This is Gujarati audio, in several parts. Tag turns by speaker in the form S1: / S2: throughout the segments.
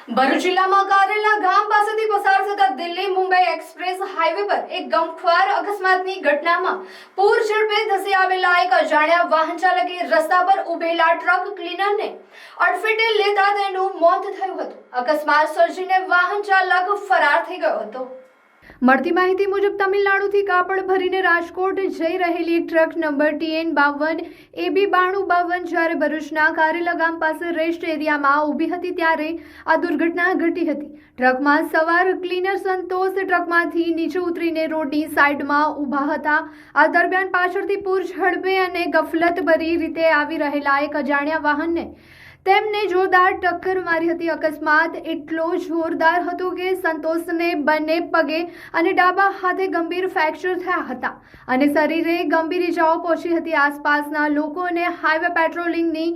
S1: ભરૂચ જિલ્લામાં કારેલા ગામ પાસેથી પસાર થતા દિલ્હી મુંબઈ એક્સપ્રેસ હાઈવે પર એક ગમખ્વાર અકસ્માતની ઘટનામાં પૂર ઝડપે ધસી આવેલા એક અજાણ્યા વાહન ચાલકે રસ્તા પર ઉભેલા ટ્રક ક્લીનરને અડફેટે લેતા તેનું મોત થયું હતું। અકસ્માત સર્જીને વાહન ચાલક ફરાર થઈ ગયો હતો। મળતી માહિતી મુજબ તમિલનાડુથી કાપડ ભરીને રાજકોટ જઈ રહેલી એક ટ્રક નંબર TN 52 AB 9252 જ્યારે ભરૂચના કારેલા ગામ પાસે રેસ્ટ એરિયામાં ઊભી હતી ત્યારે આ દુર્ઘટના ઘટી હતી। ટ્રકમાં સવાર ક્લીનર સંતોષ ટ્રકમાંથી નીચે ઉતરીને રોડની સાઈડમાં ઊભા હતા। આ દરમિયાન પાછળથી પૂર ઝડપે અને ગફલતભરી રીતે આવી રહેલા એક અજાણ્યા વાહનને તેમને જોરદાર ટક્કર મારી હતી। અકસ્માત એટલો જોરદાર હતો કે સંતોષને બંને પગે અને ડાબા હાથે ગંભીર ફ્રેક્ચર થયા હતા અને શરીરે ગંભીર ઇજાઓ પહોંચી હતી। આસપાસના લોકોને હાઈવે પેટ્રોલિંગની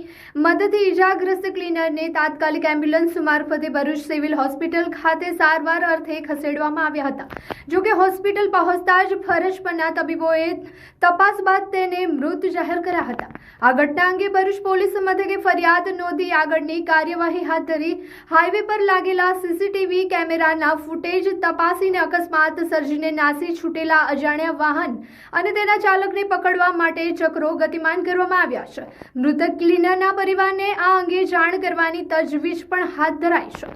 S1: મદદથી ઇજાગ્રસ્ત ક્લીનરને તાત્કાલિક એમ્બ્યુલન્સ મારફતે ભરૂચ સિવિલ હોસ્પિટલ ખાતે સારવાર અર્થે ખસેડવામાં આવ્યા હતા। જો કે હોસ્પિટલ પહોંચતા જ ફરજ પરના તબીબોએ તપાસ બાદ તેને મૃત જાહેર કર્યા હતા। આ ઘટના અંગે ભરૂચ પોલીસ મથકે ફરિયાદ નોંધી આગળની કાર્યવાહી હાથ ધરી હાઈવે પર લાગેલા CCTV કેમેરાના ફૂટેજ તપાસીને અકસ્માત સર્જીને નાસી છૂટેલા અજાણ્યા વાહન અને તેના ચાલકને પકડવા માટે ચક્રો ગતિમાન કરવામાં આવ્યા છે। મૃતક ક્લીનરના પરિવારને આ અંગે જાણ કરવાની તજવીજ પણ હાથ ધરાઈ છે।